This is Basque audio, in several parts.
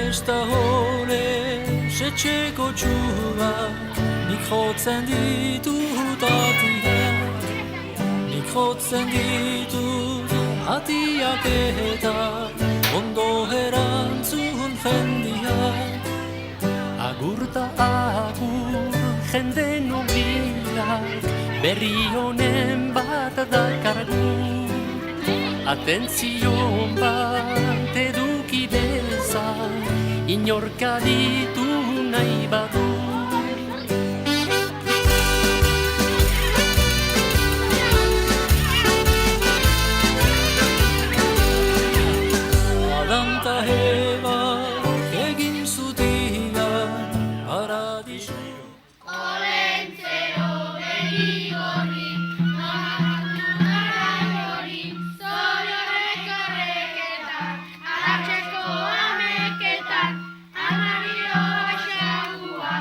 Besta hore setxeko txuba, nik jotzen ditut atiak, nik jotzen ditut atiak eta ondo erantzun jendiak. Agur ta agur jende nobilak, berri honen bat dakargu. Atentzion bat eduki dezan, inorka ditu nahi badu. Adan ta Eva egin zutian paradiso. Olentzero begi gorri, nonamatu garai hori, zorioneko horreketan, aratzeko ameketan, amario aixagua,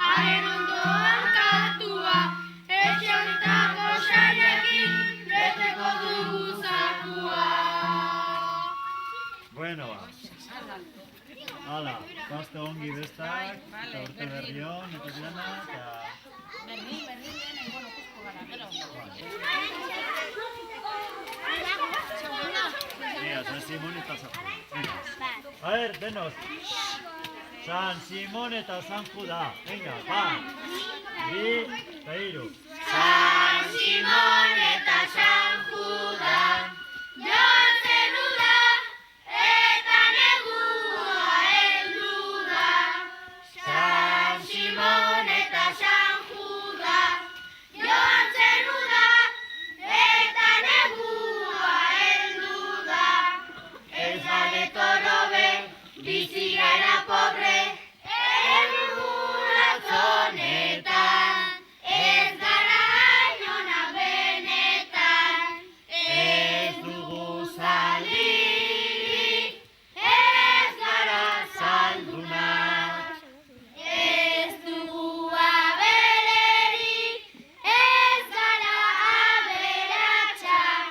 haren ondoan kantua, etxe honetako sailekin, beteko dugu zakua. Bueno, ba. Hala, gazte ongi bestak, eta urte berri hon, eta dena, eta... Berri dena, bueno, kusko gara, gero. Mira, San Simón eta San Juda. A ver, denos. San Simón eta San Juda. Venga, bat, bi, eta hiru. San Simon eta San Judan, jotzen uda, eta negua heldu da. San Simon eta San Judan, jotzen uda, eta negua heldu da. Ez galeto robe, bizi gara pobre, helbura zonetan. Ez gara ainona benetan, ez dugu zaldirik, ez gara zaldunak. Ez dugu abelerik, ez gara aberatsak.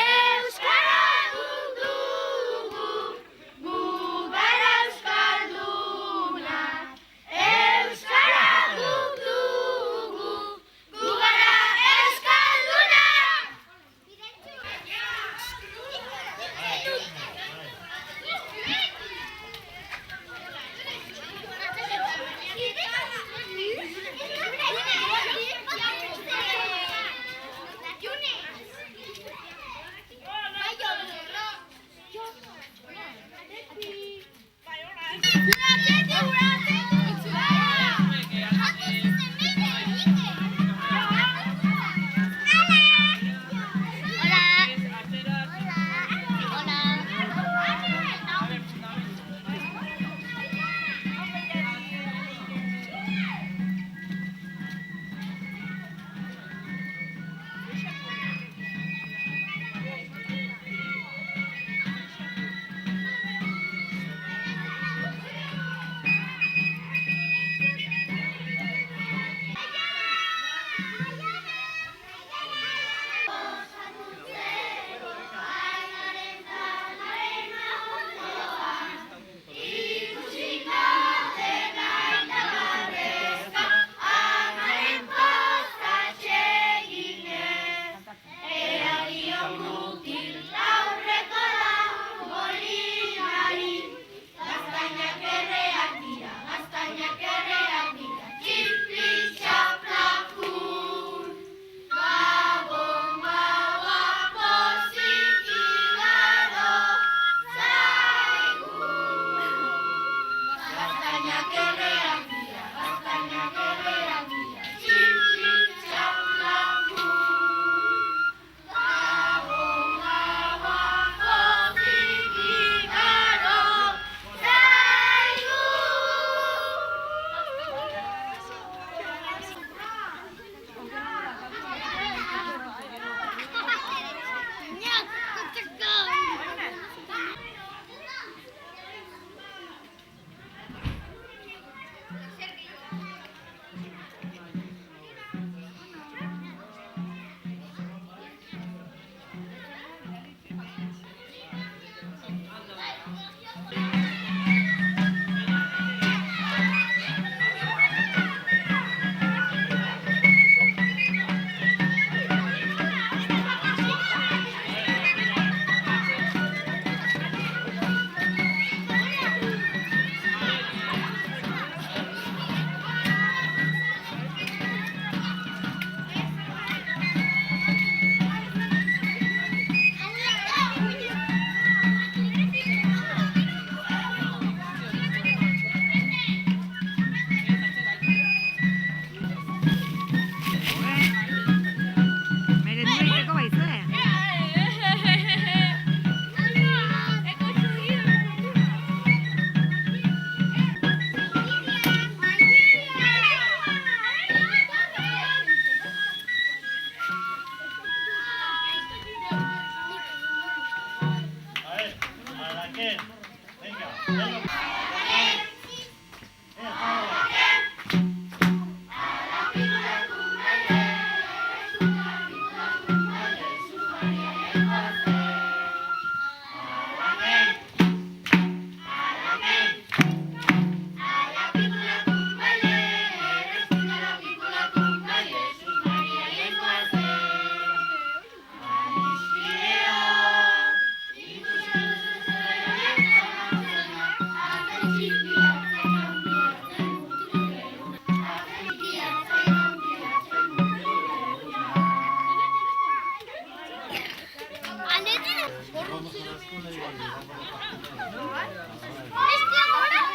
Euskara guk dugu, gu gara euskaldunak. Euskara guk dugu, gu gara euskaldunak.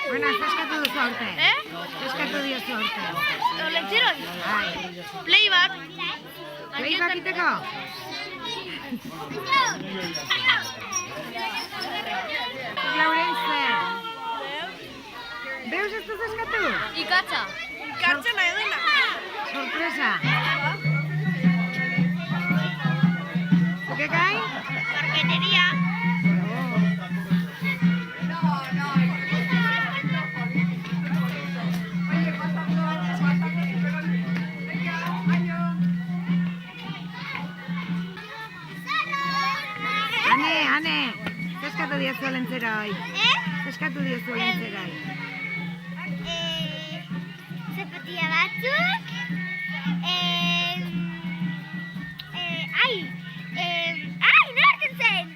Bueno, zeskatu duzu aurte. Zeskatu diozu aurte. Olentziron? Bai. Playback. Playback iteko? Laurence. Deus ez duz eskatu? Ikatza. Ikatza nahi duena. Sorpresa. Zukekai? Marketeria. Ane, zeskatu diozu olentzeroi. Zeskatu diozu olentzeroi. Zapatia batzuk. Nola zen?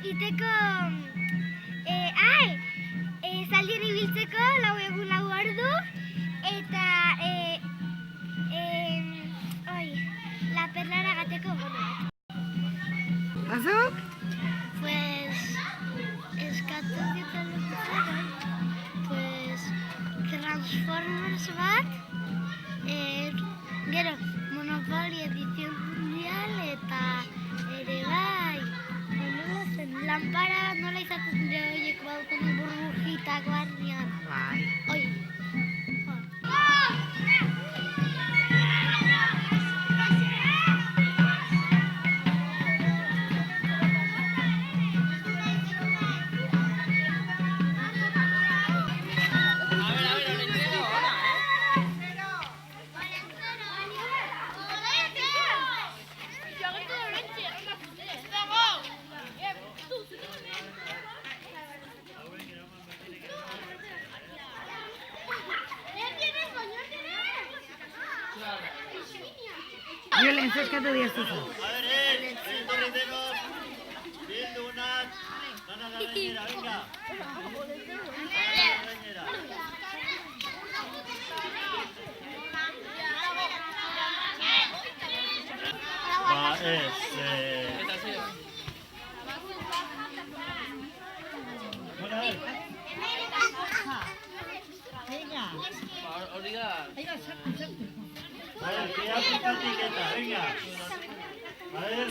Iteko... Zaldien ibiltzeko, 4 egun 4 ordu. Eta... La perlara gateko gono. Azuk? Pues... Eskatu dietan pues... Transformers bat... Gero, Monopoly edición mundial eta... Ere bai... Nola zen, lanpara nola izaten dira horiek badutzen burbujitak barnean. Bai. Oi. Violen, zeskatu diozu. Etorri denos, bildu unat, dana da gainera, venga. Ba, ez, Hori da. A ver, que pipatik eta, venga. A ver,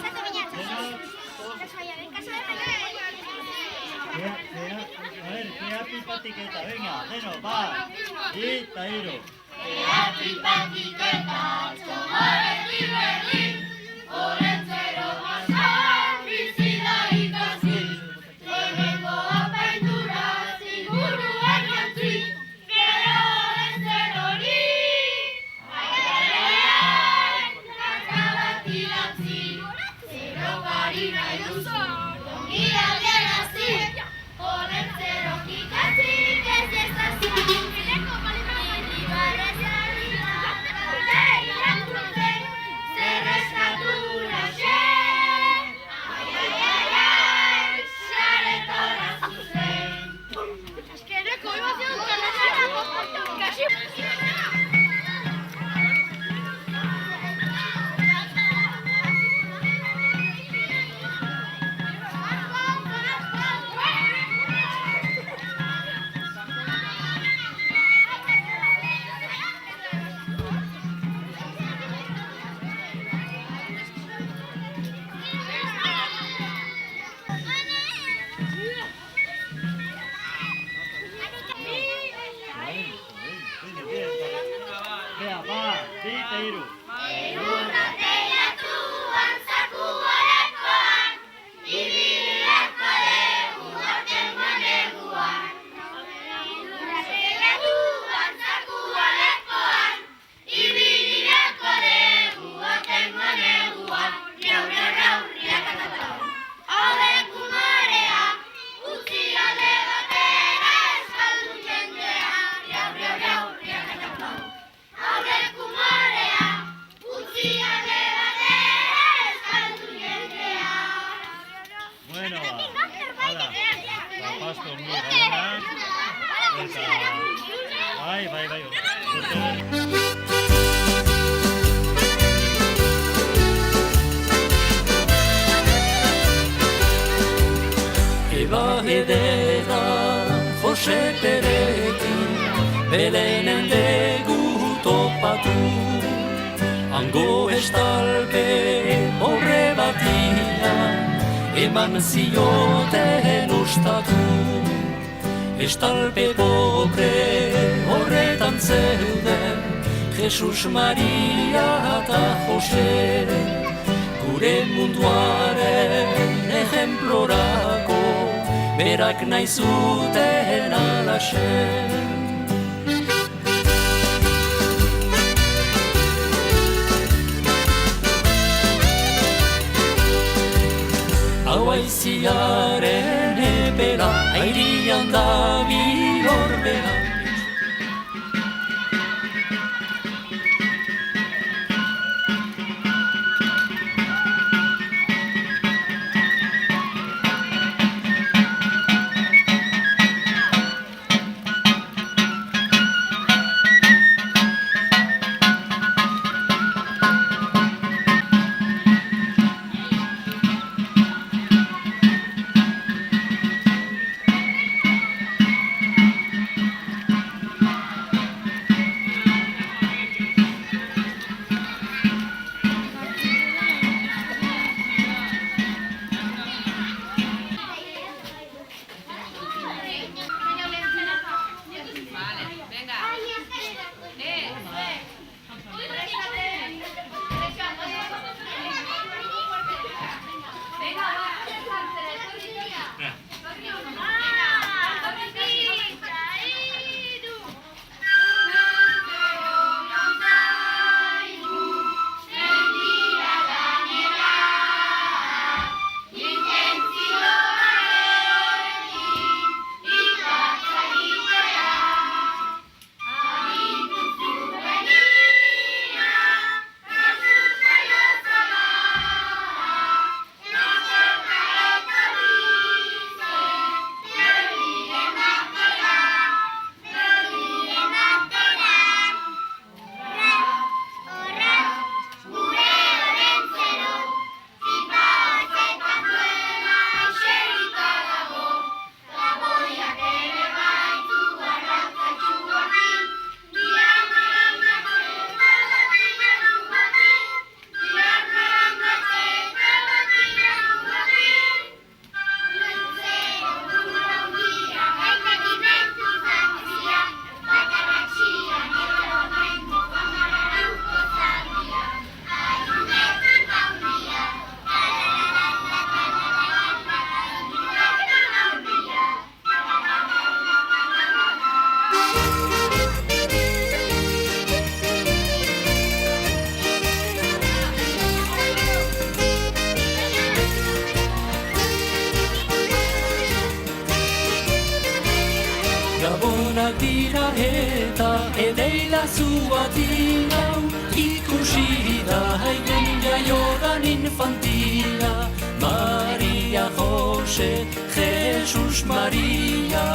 que pipatik eta, venga, deno, bat, eta hiru. Pipatik eta txomareti berri, olentzero basan bizi da ikasi. Lehenengo apaindura ziguruan jantzi, gero olentzerori. Kanta bat idatzi, zero gari nahi duzu, ongi adierazi. Olentzerok ikatzik ez ezazi. ederra Jose Perekin Belenen dugu topatu Hango estalpe horre batian Eman zioten ustatu Estalpe pobre horretan zeuden Jesus Maria eta Jose Gure munduaren ejemplorako Berak nahi zuten alaxe Hau aiziaren ebera, airian da bihorbera Gabonak dira eta edeila zuatina Ikusi da haien jaiodan infantila Maria Jose, Jesus Maria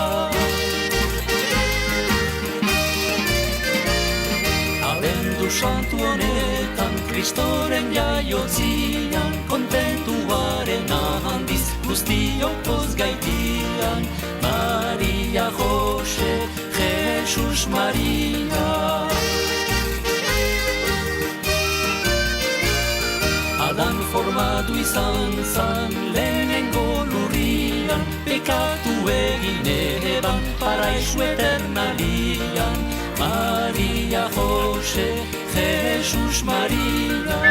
Abendu santu honetan Kristoren jaiotzian Kontentuaren handiz guztiok pozgaitian Maria Jose, Jesus Maria Adan formatu izan zan lehenengo lurrian Pekatu egin eban paraisu eternalian Maria Jose, Jesus Maria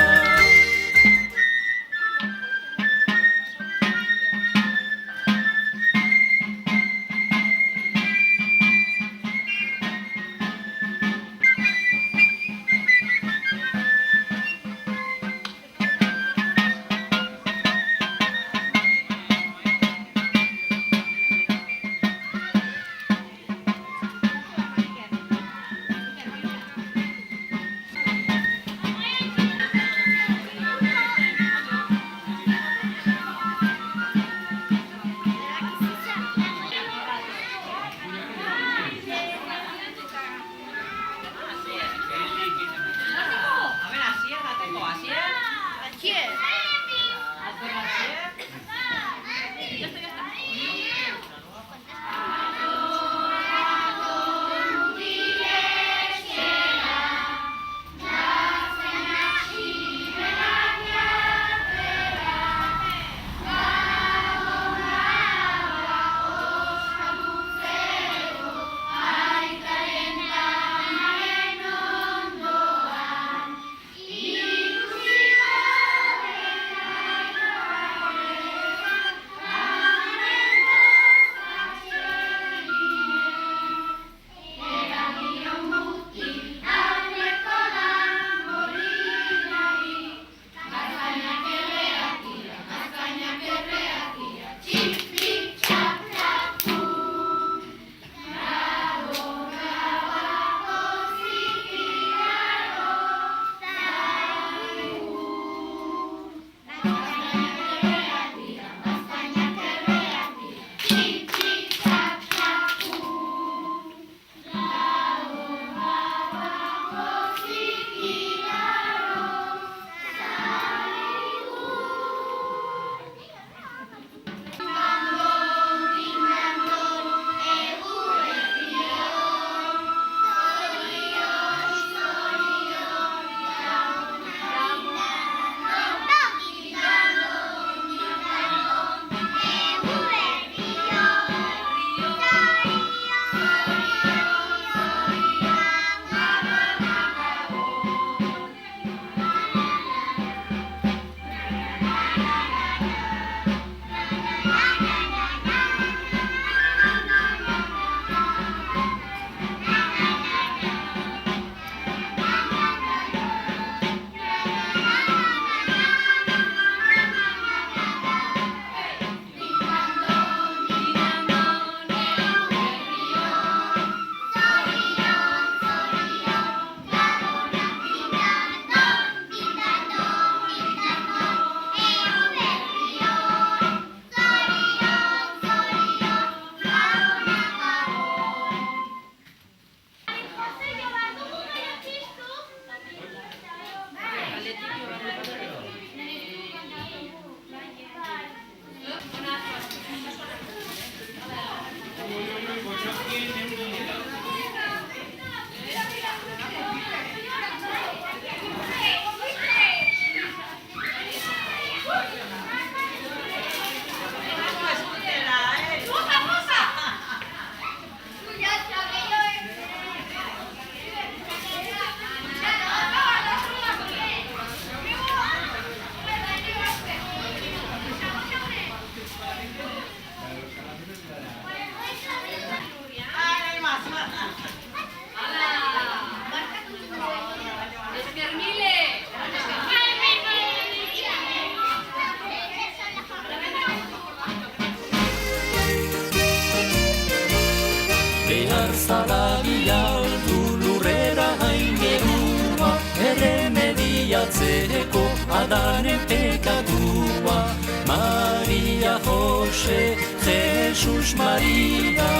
zala bialdu lurrera aingerua, erremediatzeko Adanen pekatua. Maria Jose, Jesus Maria.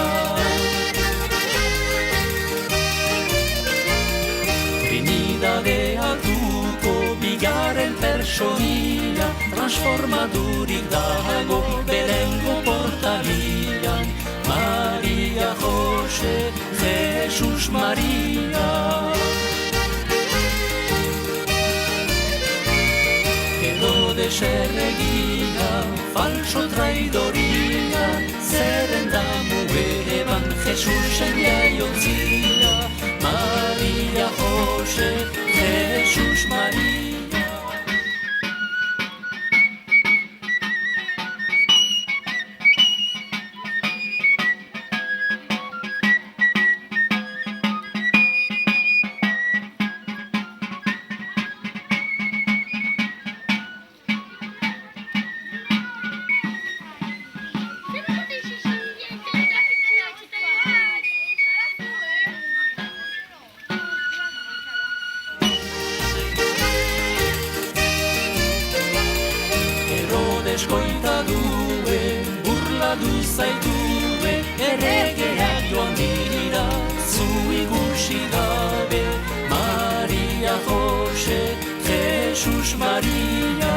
Trinidadeatuko bigarren persoia, transformadurik dago Belengo portalian. Maria Jose, Jesus Maria. Herodes erregia, falso traidoria, zerrendamu eban Jesusen jaiotzia. Maria Jose, Jesus Maria. Eskoita duen, burladu zaituen, erregeak joan dira, zu ikusi gabe. Maria Jose, Jesus Maria.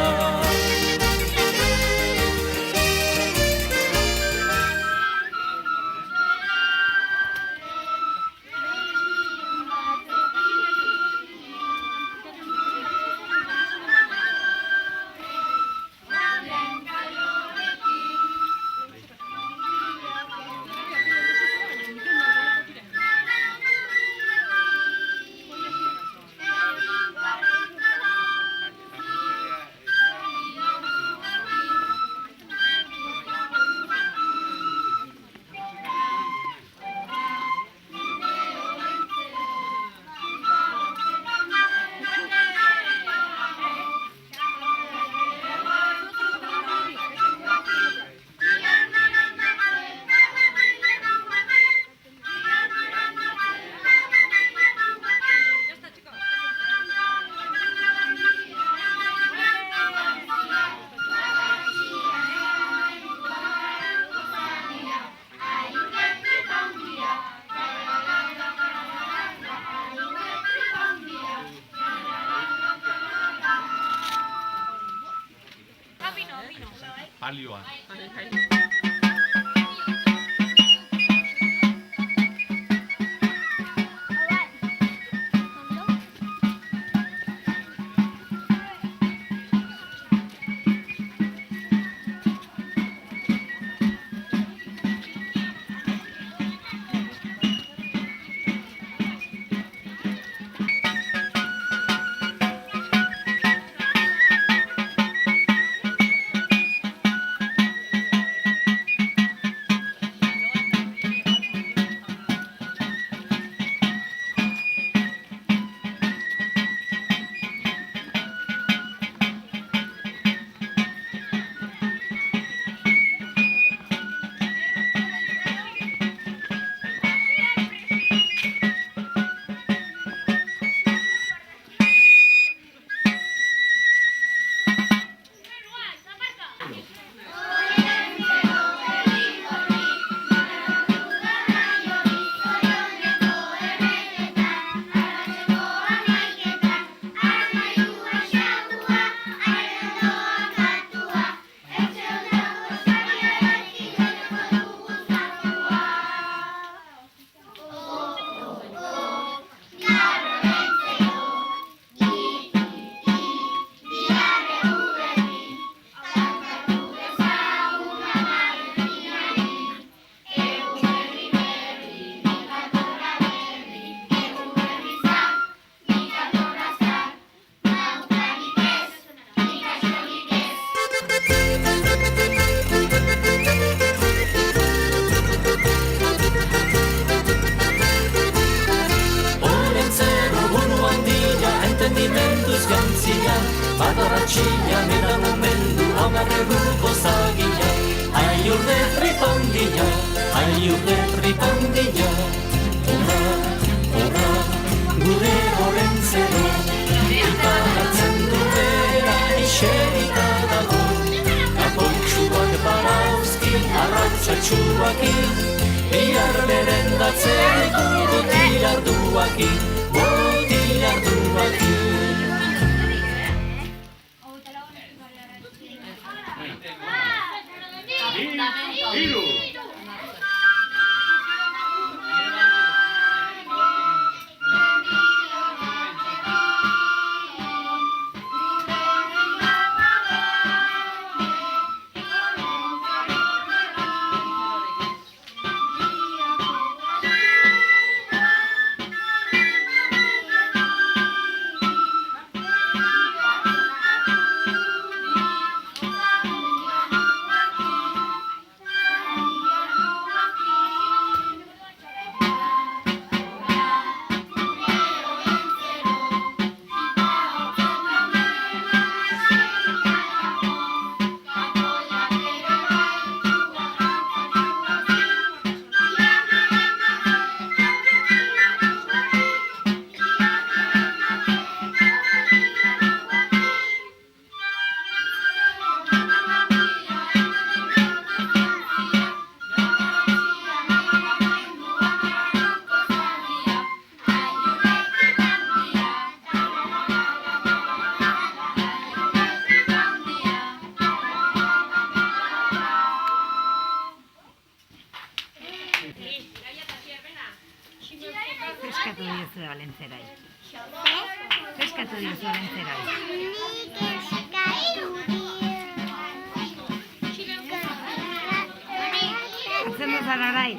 Palioan. Badarratxia, neda momentu, amarreguko zagia. Aiur de tripandilla, gure olentzero, iparratzen duera iserita dago, kapoitxuak barauzki, arrantzatxuakin, bihar merendatzeko botilarduakin, botilarduakin. Hiru! Eskatu diozu Olentzerai. Eskatu diozu Olentzerai. Nik eskatu Atzen duzan orai.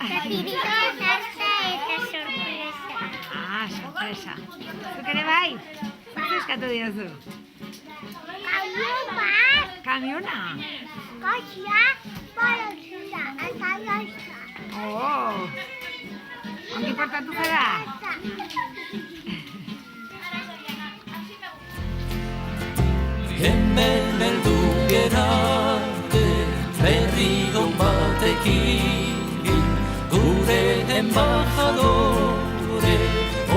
Zatiriko nasta eta sorpresa. Sorpresa. Zuk ere bai? Zer eskatu diozu? Kamion bat, Kamiona? kotxea, bolotxura, eta jozta. Ongi portatu zara? Hemen heldu gerarte berri on batekin, gure embajadore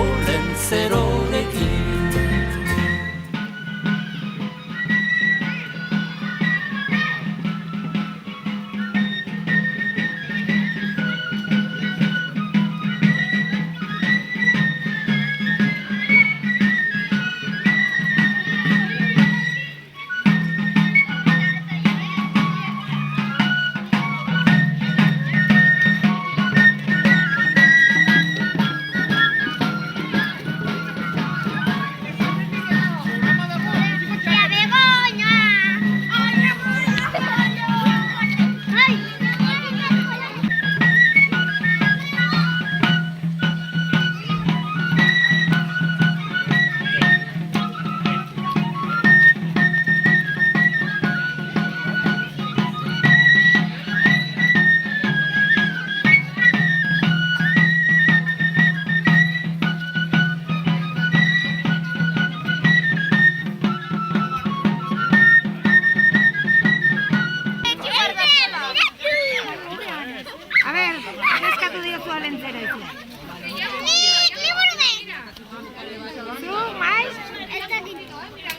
Olentzerorekin.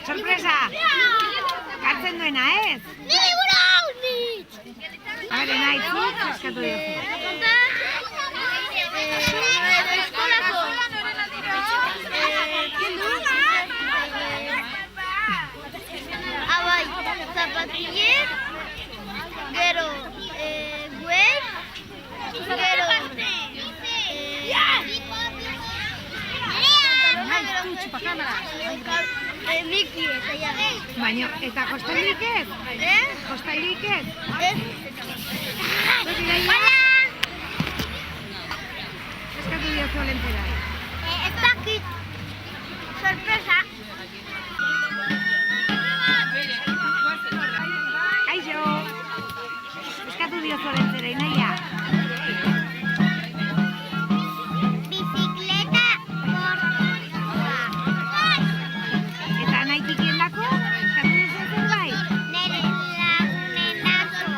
Sorpresa! Kartzen duena, ez? Ni liburu hau nik! Habe, nahi, zuk eskatu diozu. Eskolako. Abai, zapatiller, gero, guer, gero, Miki, eta ja. Baina, eta kostailik ez? Kostailik ez? Eskatu diozu Olentzerai. Ez dakit. Sorpresa. Kaixo! Eskatu diozu Olentzerai, nahia. Bizikleta bortikoa. Eta nahi tikiendako? Eskatu diozu zerbait? Nere lagunenako.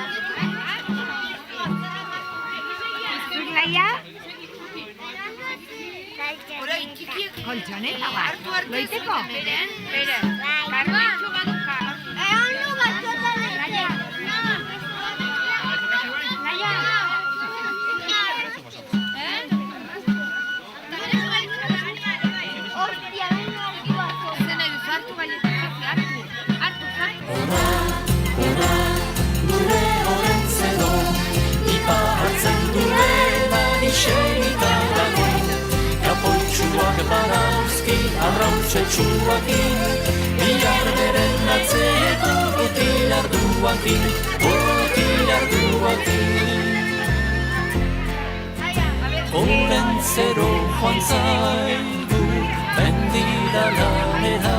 Zuk laia? Kaixo. Goiteko? Bere. Karmentxu baduka. Ondo batzuta dute. Hostia, Zer nahi duzu, hartu galletak, hartu. Ora, gure orentzero, ipa hartzen duela iseita dago. Kapoitxuak barauzki, arrautxetxuakin, bihar beren atzeeko botilarduakin. Orentzero joan zaigu, bendira lanera,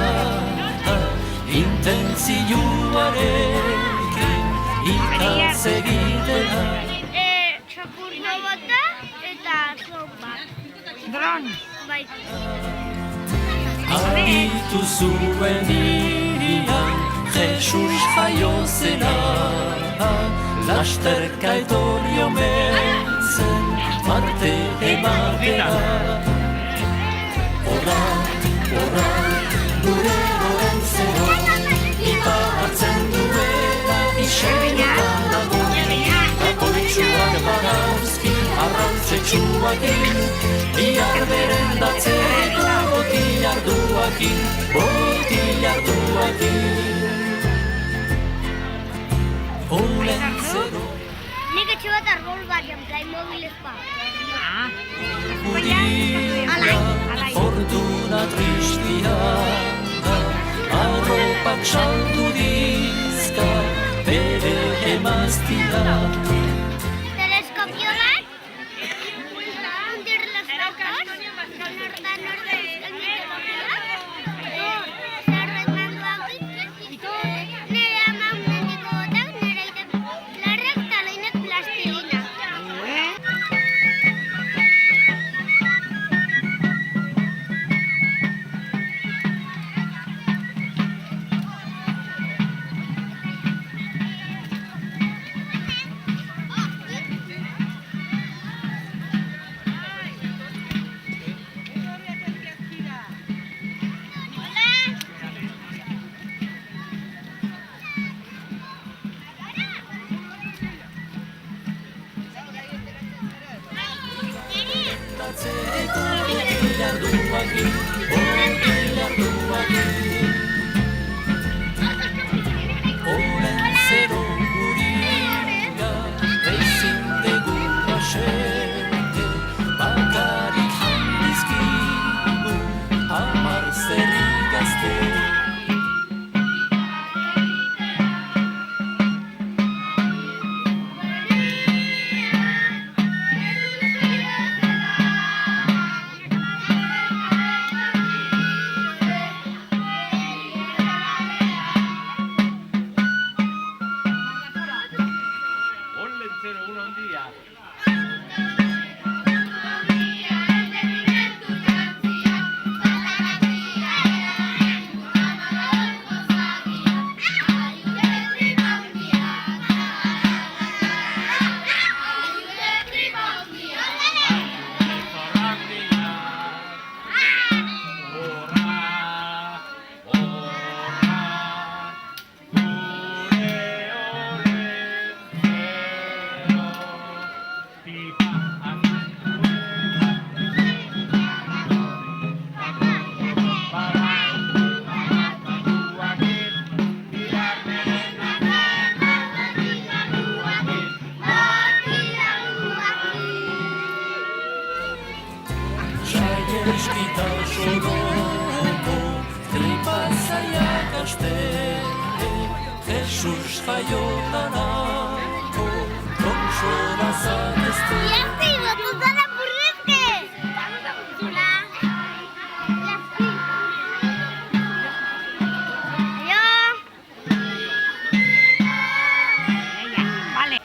intentzioarekin ikaz egitera. txapurno bota eta zomba. Dron. Bai. Aritu zuen irian, Jesus jaio zela, lasterka etorri omen zen, Marte ematera. Ora, gure orentzero, ipa hartzen duela iseita dago. Kapoitxuak barauzki, arrautxetxuakin, bihar beren datzeko botilarduakin. Orentzero, Nik etxe bat arbol barian, Playmobil ezpa. Guria, fortuna tristia, arropak saldu dizka, bere emaztia. Teleskopio bat, hundir los datos, nire ama unendiko botak, nire aita larrak taloinak plastilina. Orentzero guria, ezin dugu basete, bakarik handizkigu, hamar zerri gazte. Olentzero, un handia. Eskita soroko, tripa zaiak aste, Jesus jaio danako, konsola zanezte. Iazte, batuta da burrezke! Vale.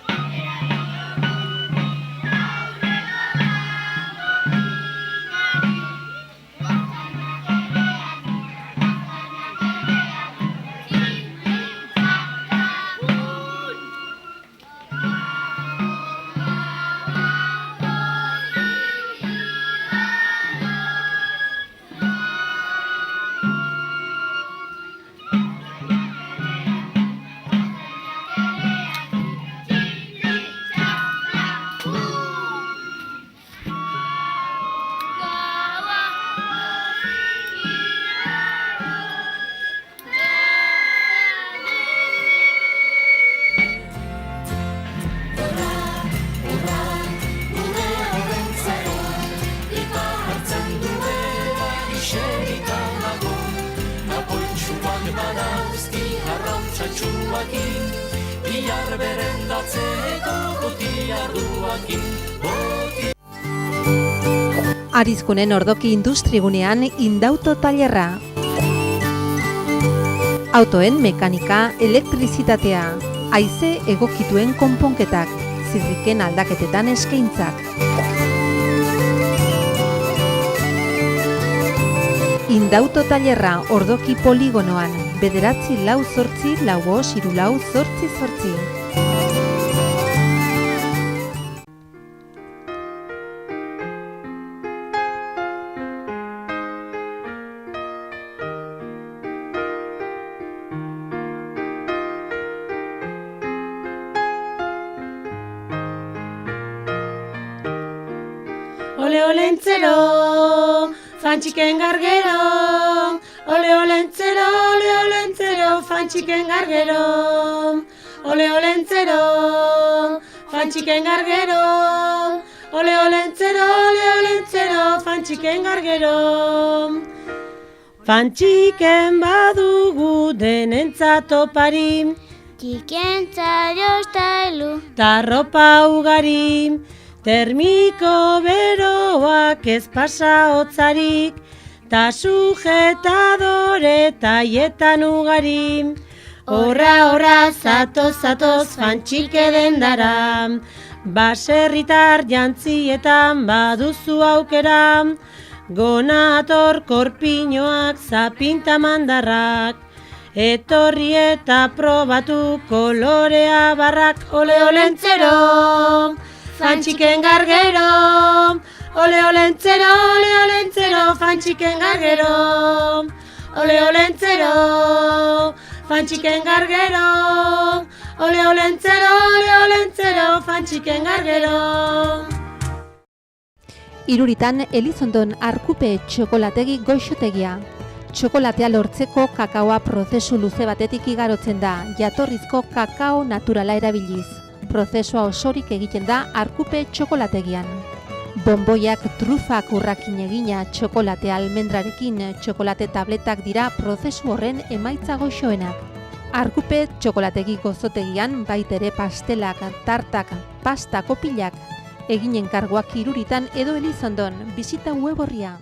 arduakin, bihar berendatzeko boti arduakin, boti. Arizkunen ordoki industrigunean Indauto tailerra. Autoen mekanika, elektrizitatea, haize egokituen konponketak, zirriken aldaketetan eskaintzak. Indauto tailerra ordoki poligonoan, 9-4-4-5-8. Ole olentzero, fantxiken gargero, ole olentzero, fantxiken gargero, ole olentzero, fantxiken gargero, ole olentzero, fantxiken gargero. Fantxiken badugu denentzat opari, Txikentza jostailu, ta ropa ugari, termiko beroak ez pasa hotzarik, ta sujetadore taietan ugari. Horra, zatoz, fantxike dendara, baserritar jantzietan baduzu aukera, gonator korpiñoak zapinta mandarrak, etorri eta probatu kolorea barrak. Ole olentzero, fantxiken gargero, ole olentzero, fantxiken gargero, ole olentzero, fantxiken gargero, ole olentzero, fantxiken gargero. Iruritan Elizondon Arkupe txokolategi goixotegia. Txokolatea lortzeko kakaoa prozesu luze batetik igarotzen da, jatorrizko kakao naturala erabiliz. Prozesua osorik egiten da Arkupe txokolategian. Bonboiak trufak urrakin egina txokolate almendrarekin txokolate tabletak dira prozesu horren emaitza goxoenak. Arkupe txokolategi gozotegian baitere pastelak, tartak, pasta kopilak, eginen karguak Iruritan edo Elizondon, bisita web orria.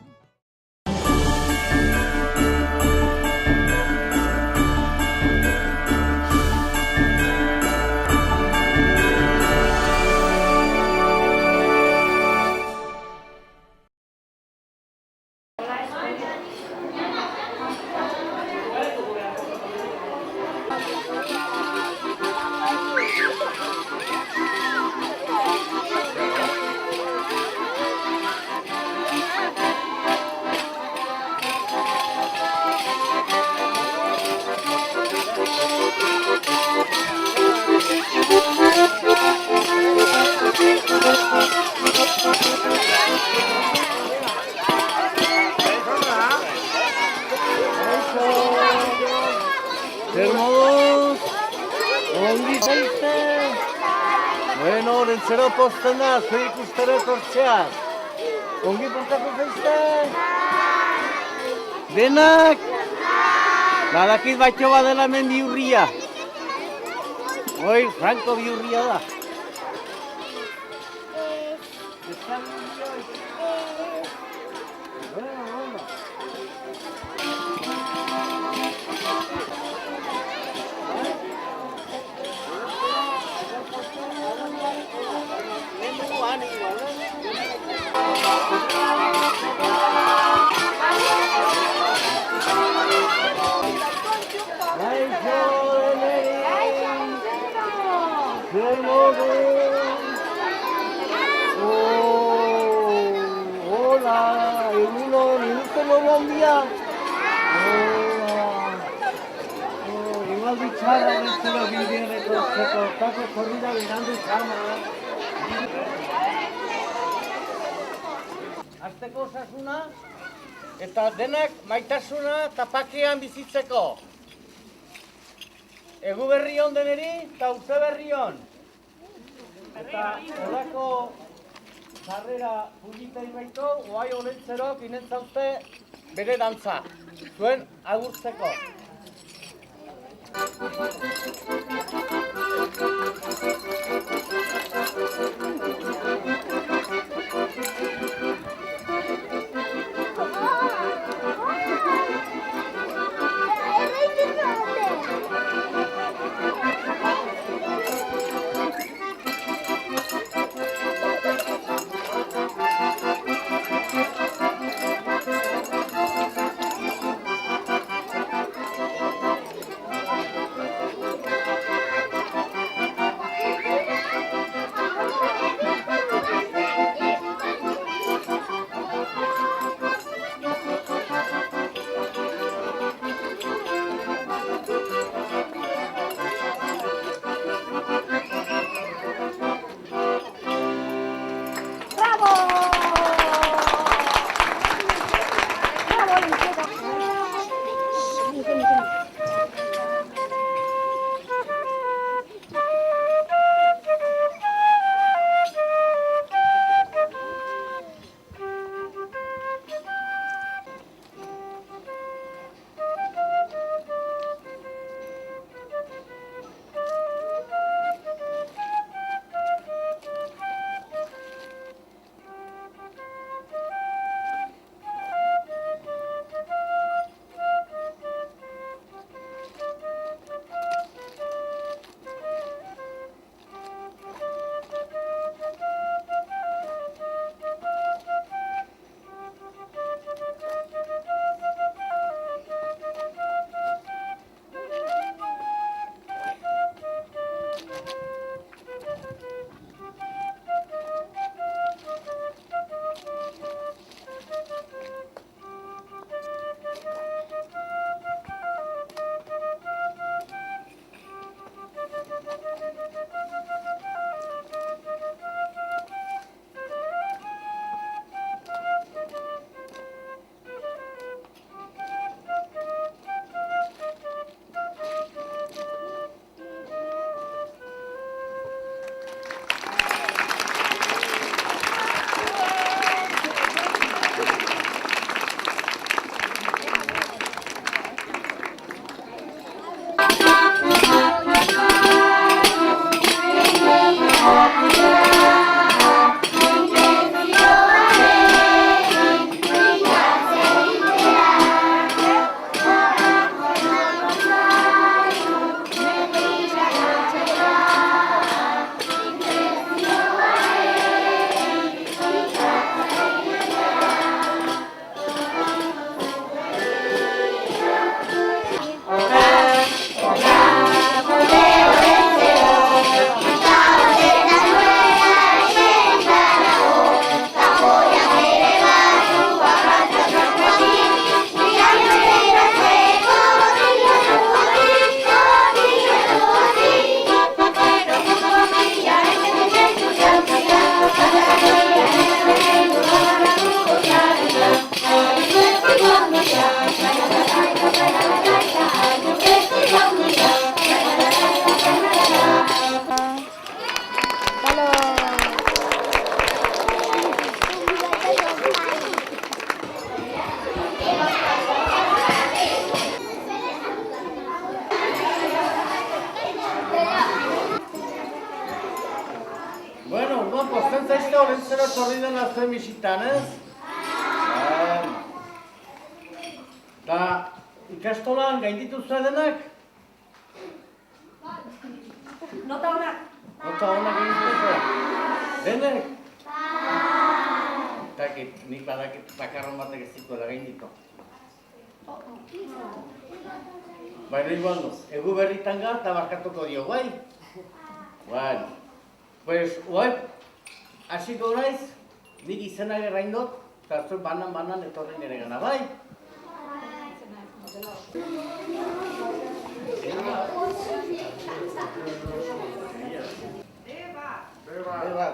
Zer moduz? Ongi zaizte? Bueno, olentzero pozten da, zure ikustera etortzeaz. Ongi portatu zaizte? Denak? Badakit batxo badela hemen bihurria. Oi, Franco bihurria da. Hola, egunon, inusten bon dia. Igual bitxara olentzero bidean etortzeko, tako korrida berandu txama. Azteko osasuna, eta denak maitasuna tapakean bizitzeko. Egu berri hon deneri, eta uze berri hon. Eta horako zarrera pulita imaito, oai olentzerok inentzaute bere dantza. Zuen agurtzeko. olentzera torri den azuen bisitan, ez? Eta ikastolan gainditu denak? Nota honak. Nota honak gainditu denek? Eta nik badakit bakarron batek ez zituela gainditu. Baina igualdo, egu berritan gara eta barkatuko dio, bai? Bueno, pues, guai, hasiko naiz, nik izena gerrain dut, eta zuen banan etorri nire gana, bai? Eba.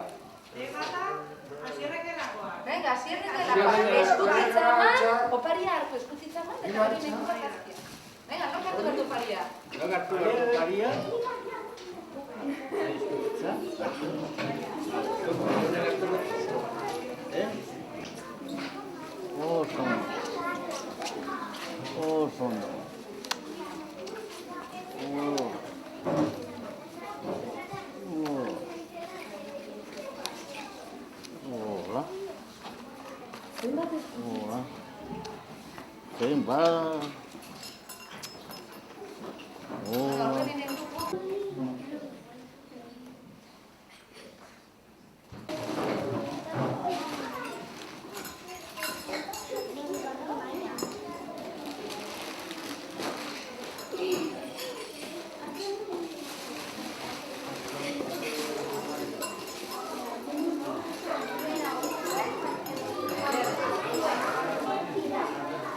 Venga, asierrekelakoa. Eskutitza eman, oparia hartu eskutitza eman, eta hori meku bat azkia. Venga, no hartu bat oparia. No hartu bat oparia. Oso. Hola. Hola. Zenba.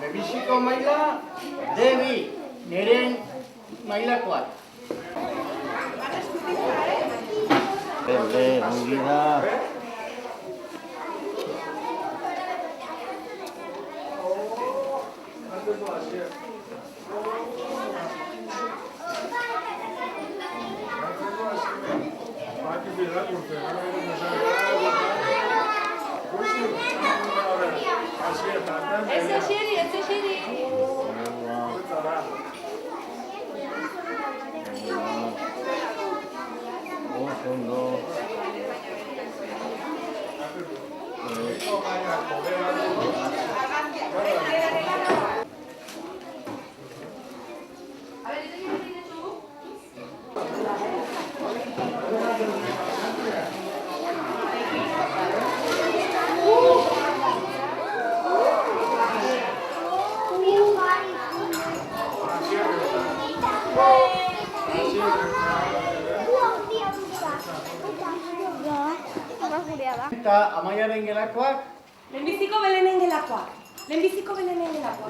Lebiziko maila, Debi, neren mailakoak. Ongi da. Ez esiri. Ondo. Eta Amaiaren gelakoak? Lehenbiziko Belenen gelakoak.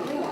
Venga.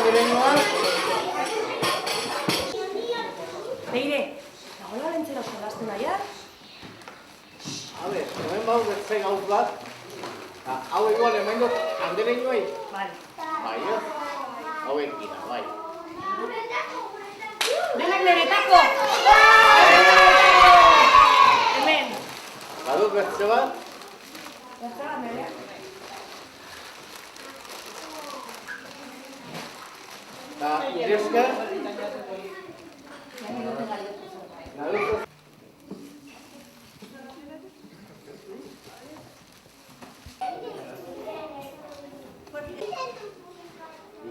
Andereñoan, Beire, nagoela lentzera jolastu nahiak? hemen bau beste gauz bat. Hau igual hemen dut andereñoai. Bale. Bai, ez? Hauek dira, bai. Denak niretako! Hemen. Badut beste bat? Bertzera nirea. Eta iresker?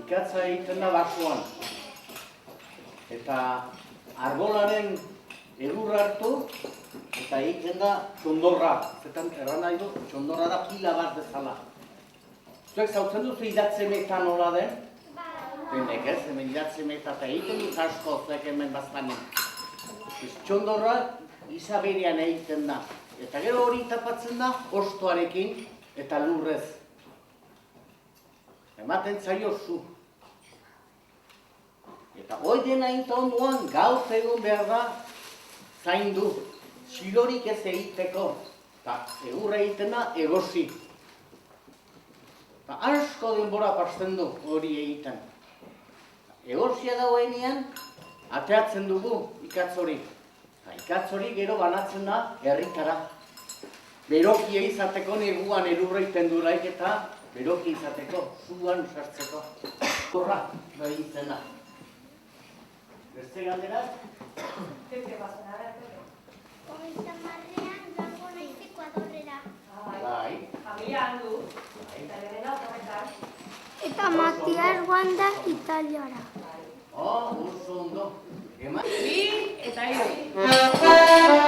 Ikatza egiten da basoan. Eta arbolaren egurra hartu eta egiten da txondorra. Zetan erran nahi du, txondorra da pila bat bezala. Zuek zautzen duzu idatze meta nola den? Denek ez, hemen idatze meta eta egiten dut asko zuek hemen baztanen. Txondorra izaberean egiten da. Eta gero hori tapatzen da hostoarekin eta lurrez. Ematen zaio zu. Eta hoi dena inta onduan gauz egon behar da zaindu. Silorik ez egiteko. Eta egurra egiten da egosi. Eta asko denbora pasten du hori egiten. Egosia dagoenean ateatzen dugu ikatz hori. Ikatz hori gero banatzen da herritara. Berokia izateko neguan elurra iten duraik eta beroki izateko, zuan sartzeko. Horra, bai izena. Beste galderak? Pepe bazena, Pepe. Hogeita marrean joango naiz Ekuadorrera. Bai. Familia handu. Eta Elena horretan. Eta Matias joan da Italiara. Oso ondo. Eman? 2 eta 3.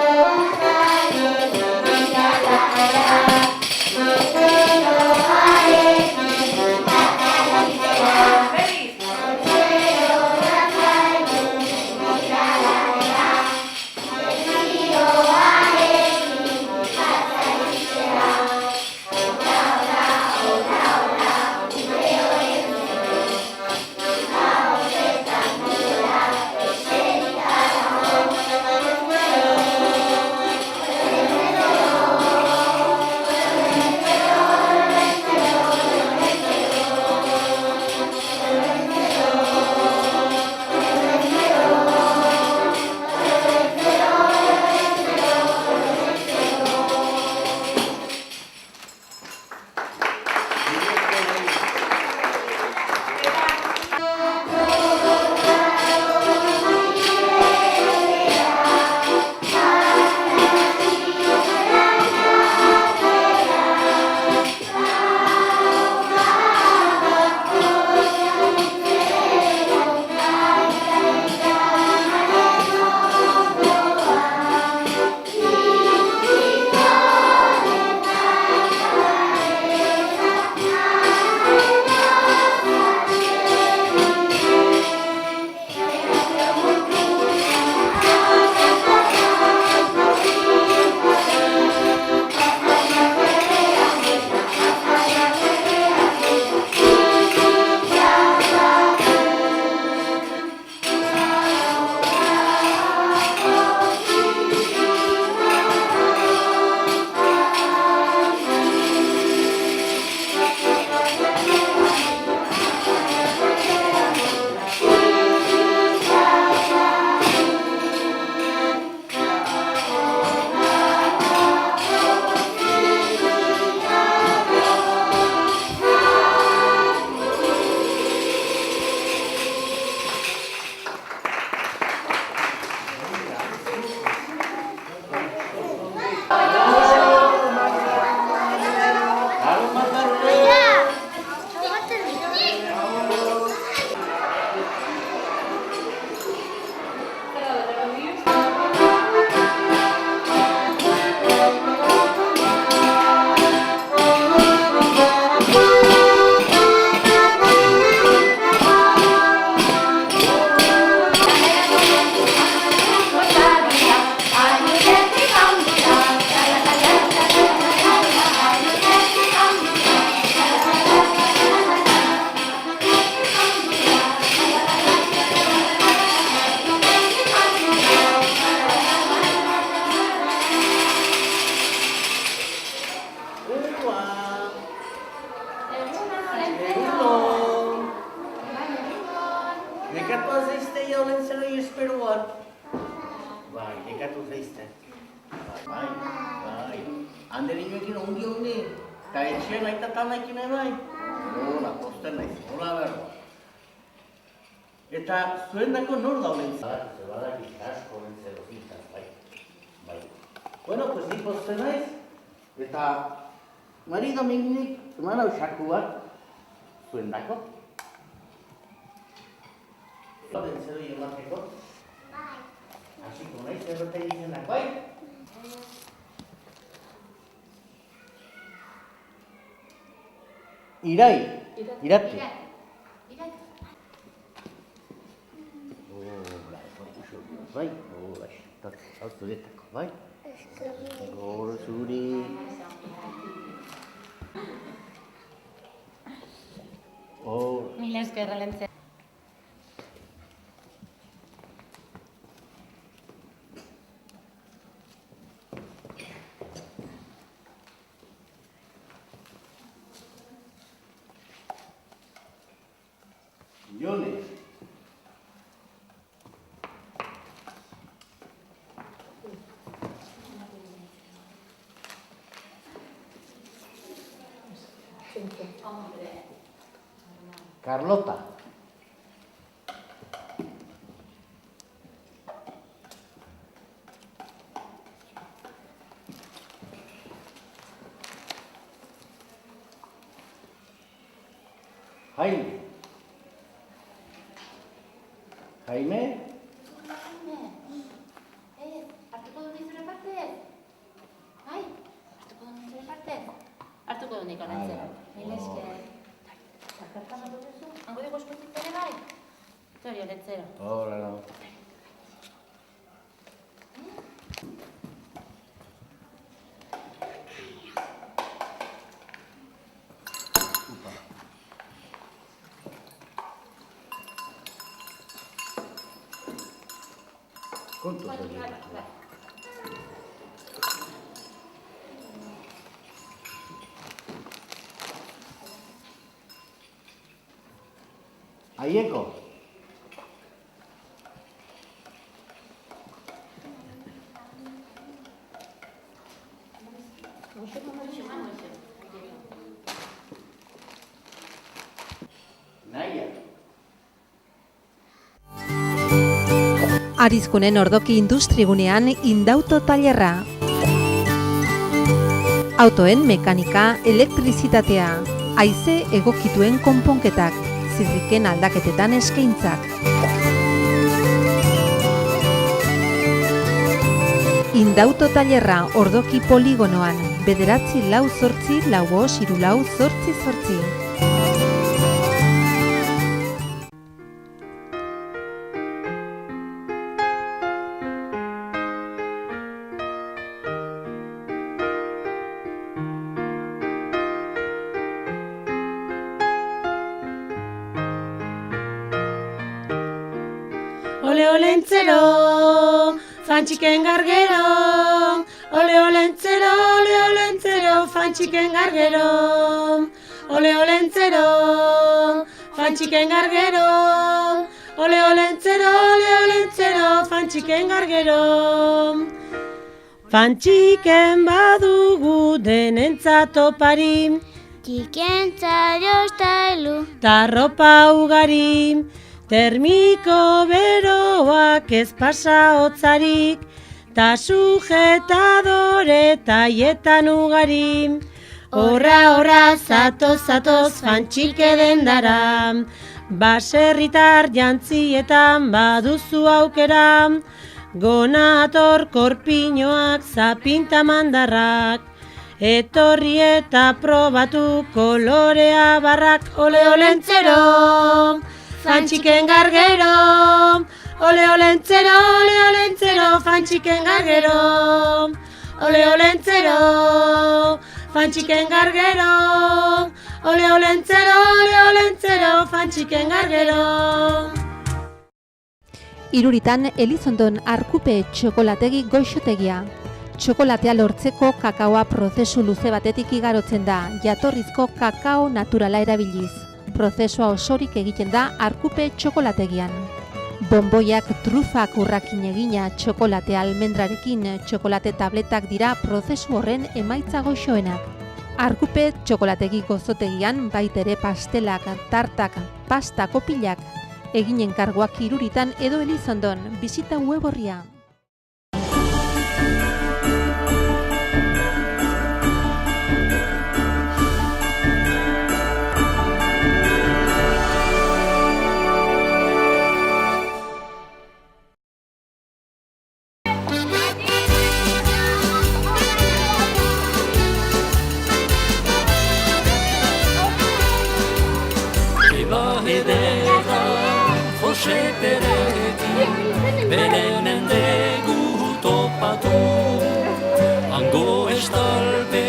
Nekatu zaizte ja olen zeroi esperoan. Bai, nekatu zaizte. Bai. Anderinoekin ongi. Eta etxean aita tanaikin bai. Hola, posten naiz, hola berba. Eta zuen dako nor da olen zara? Zebadak ikasko olen zero zintaz, bai. Bueno, pues ni posten naiz. Eta Mari Dominik, eman hau xaku bat, zuen dako. Olen zeroi emateko? Bai. Hasiko naiz, errote izenak, bai? Irati. Hola, bai, hola, hau zuretako, bai? Goro zuri. Mila esker, Olentze. Jone. Carlota. Jaime. Hartuko dut izure partez? Bai? Hartuko dut izure partez? Hartuko dut nik Olentze. Mila esker. Bakartan dut duzu? Hango dugu eskutik ere bai? Tori Olentzero. Hola. Kontu zailetan. Aieko. Naia. Arizkunen ordoki industrigunean Indauto tailerra. Autoen mekanika, elektrizitatea, haize egokituen konponketak, zirriken aldaketetan eskaintzak. Indauto tailerra ordoki poligonoan, 9-4-4-5-8-4-8. Ole Olentzero, fantxiken gargero. Ole Olentzero, fantxiken gargero. Ole Olentzero, fantxiken gargero. Ole Olentzero, fantxiken gargero. Fantxiken badugu denentzat opari, Txikentzat jostailu, ta ropa ugari. Termiko beroak ez pasa hotzarik, ta sujetadore taietan ugari. Horra, zatoz, fantxike dendara, baserritar jantzietan baduzu aukera, gonator korpiñoak zapinta mandarrak, etorri eta probatu kolorea barrak. Ole Olentzero, fantxiken gargero. Ole Olentzero, fantxiken gargero. Ole Olentzero, fantxiken gargero. Ole Olentzero, fantxiken gargero. Iruritan Elizondon Arkupe txokolategi goixotegia. Txokolatea lortzeko kakaoa prozesu luze batetik igarotzen da, jatorrizko kakao naturala erabiliz. prozesua osorik egiten da Arkupe txokolategian. Bonboiak, trufak urrakin egina, txokolate almendrarekin, txokolate tabletak dira prozesu horren emaitza goxoenak. Arkupe txokolategi gozotegian baitere pastelak, tartak, pasta kopilak, eginen karguak Iruritan edo Elizondon, bisita web orria. Jose Perekin, berenen degu topatu, hango estalpe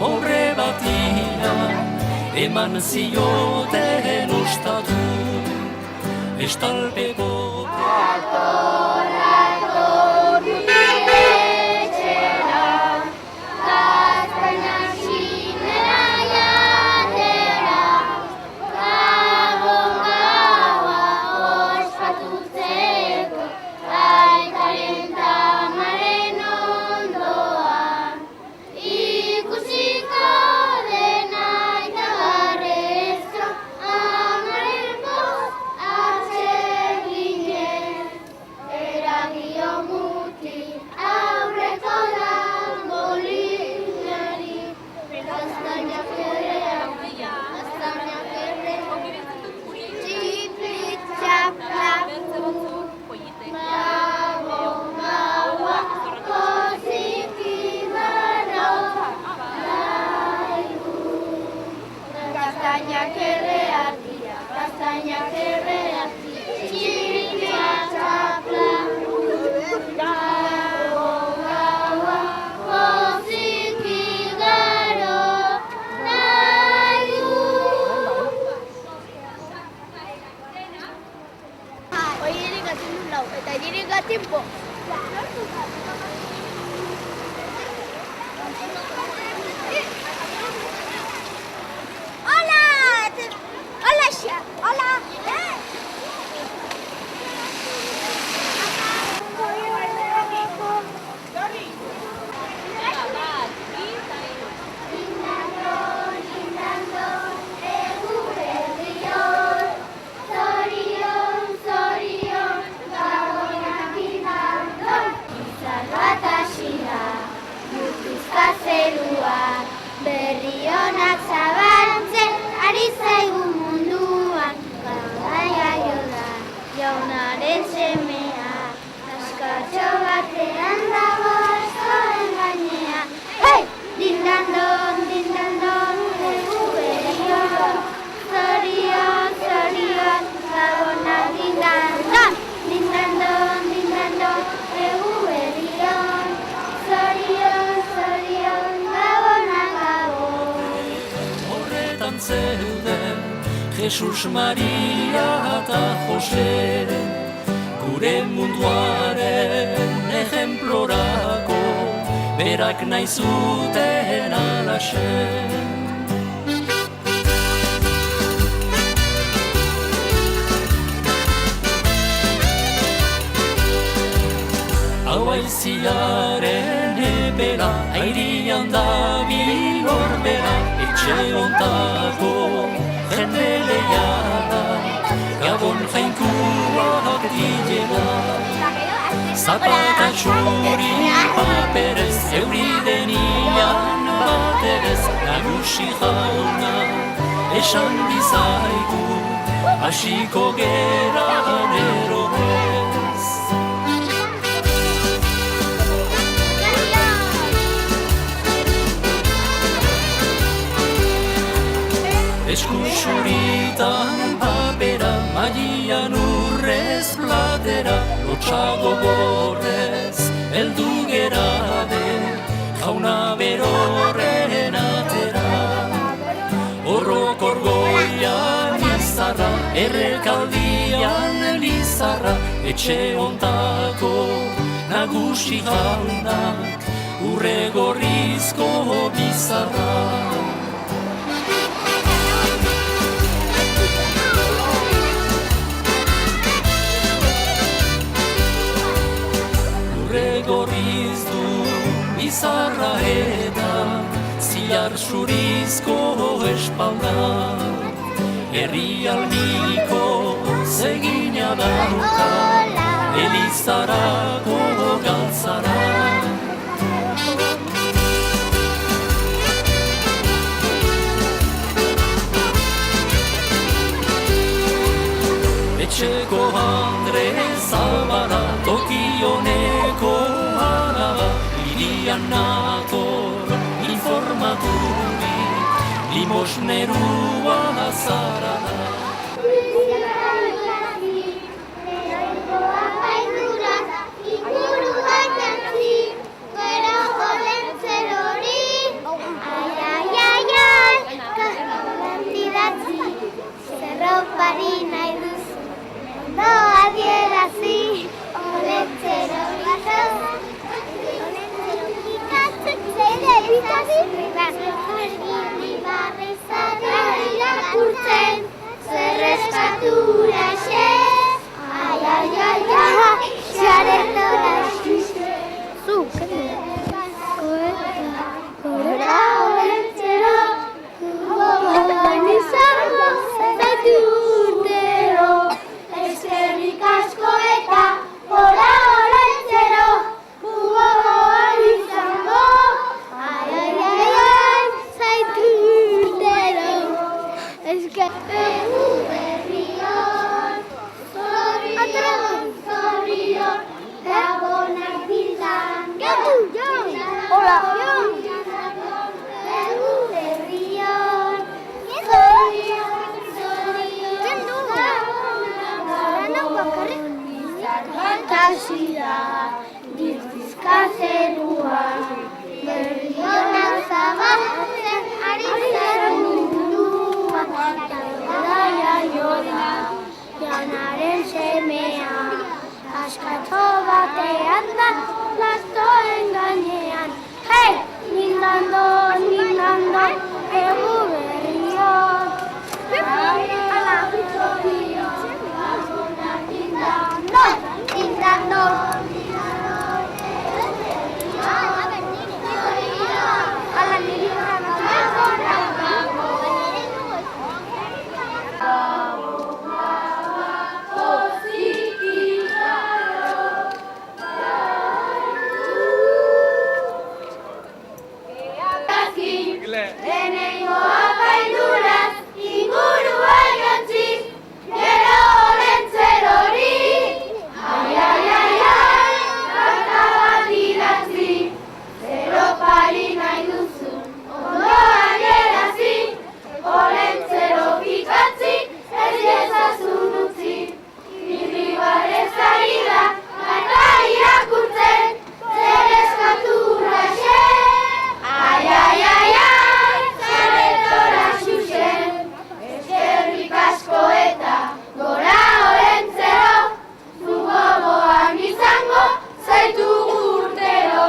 horre batian, eman zioten ustatu, estalpeko... Jesus, Maria eta Jose, gure munduaren ejemplorako, berak nahi zuten alaxe. Hau aiziaren ebera, airian da bilorbera, etxe ontako jende lehiara, gabon jainkuak dilela. Zapata txuri paperez, euri denian baterez, nagusi jauna, esan bizaigu, hasiko gera neroez. Eskusuritan papera, maian urrez platera, lotxago gorrez, eldu gerabe, jauna berorren atera. Horrokor goian izarra, errekaldian lizarra, etxe ontako nagusi jaunak, urre gorrizko bizarra. Elizarra eta zilar zurizko espalda, herri almiko zegina dauka, Elizarako galtzara. Etxeko Andre Zabala, Tokioneko araba, irian nator informaturik, limosnerua zara da. Zerropari nahi duzu, ondo adierazi, olentzero ikatzen zede argini barrezara irakurtzen, zer eskatura xe, xaretora xuxe. Zuk, gora olentzero, gogoan izango zaitu urtero, eskerrik asko eta gora olentzero, gogoan izango zaitu urtero, egu berrion, zorion, gabonak diltan, hola, egu berrion, fantasia, dizka zerua, berrionak zabaltzen ari zer mundua, daia joda, janaren semea, askatxo batean da, lastoen gainean, hei, nindando, egu berrion, Lehenengo apainduraz, ingurua jontzi, gero olentzerori, karta bat idatzi, zerropari nahi duzu, ondo adierazi, olentzero pikatzi, ez dezazun utzi, irribarrez ari da, karta irakurtzen, zer eskatura xe, zaretora xuxen, eskerrik asko eta gora olentzero, zu gogoan izango zaitu urtero.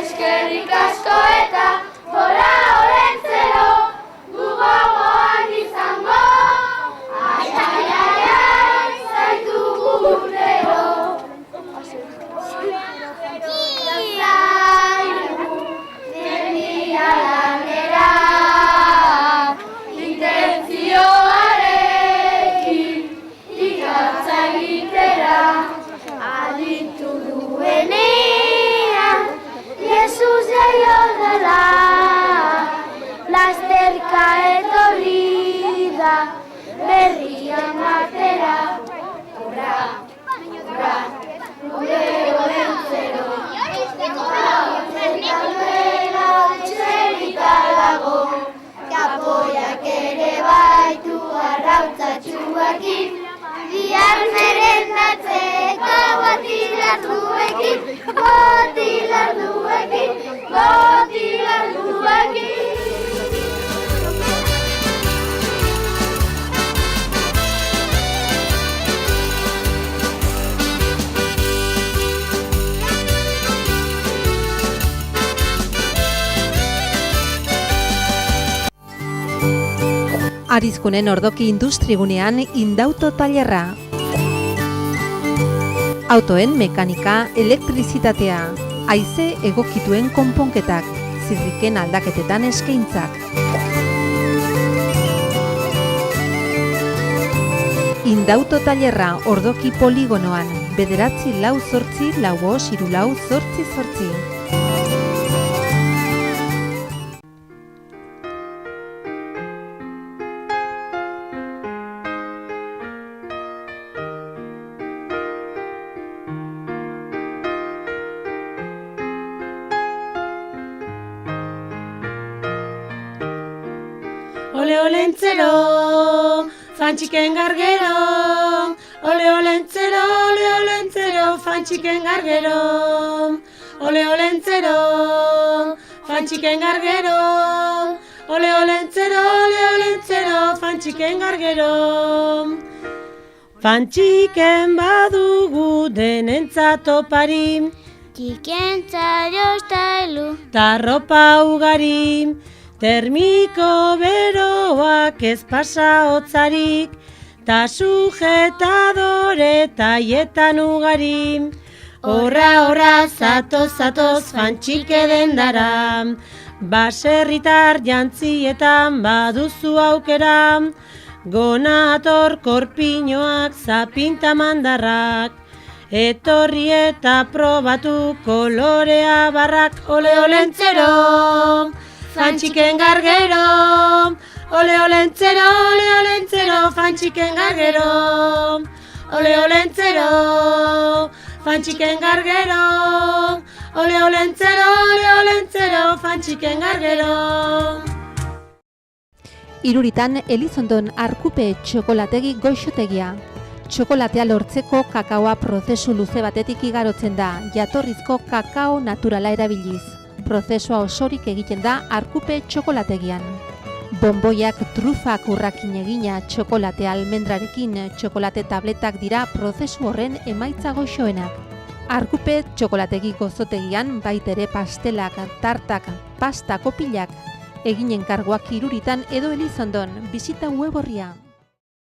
Eskerrik asko eta gora olentzero, zu gogoan izango zaitu urtero. Intentzioarekin ikatza egitera, aditu duenean, Jesus jaio dela, lasterka etorri da, berrian batera, gora, gure olentzero, etxerita dago, kapoiak ere baitu arrautzatxuakin, bihar merendatzeko botilarduekin. Arizkunen ordoki industrigunean Indauto tailerra. Autoen mekanika, elektrizitatea, Haize egokituen konponketak, zirriken aldaketetan eskaintzak. Indauto tailerra Ordoki poligonoan, 9-4-4-4-8. Ole olentzero, fantxiken gargero, ole olentzero, fantxiken gargero, ole olentzero, fantxiken gargero, ole olentzero, fantxiken gargero. Fantxiken badugu denentzat opari, Txikentzat jostailu, ta ropa ugari, termiko beroak ez pasa hotzarik, ta sujetadore taietan ugari. Horra, zatoz, fantxike dendara, baserritar jantzietan baduzu aukera, gonator korpiñoak zapinta mandarrak, etorri eta probatu kolorea barrak. Ole olentzero, fantxiken gargero, ole olentzero, fantxiken gargero, ole olentzero, fantxiken gargero, ole olentzero, fantxiken gargero. Iruritan Elizondon Arkupe txokolategi goixotegia. Txokolatea lortzeko kakaoa prozesu luze batetik igarotzen da, jatorrizko kakao naturala erabiliz. Prozesua osorik egiten da Arkupe txokolategian. Bonboiak trufak urrakin egina txokolate almendrarekin txokolate tabletak dira prozesu horren emaitza goxoenak. Arkupe txokolategi gozotegian baitere pastelak, tartak, pasta kopilak, eginen karguak Iruritan edo Elizondon, bisita web orria.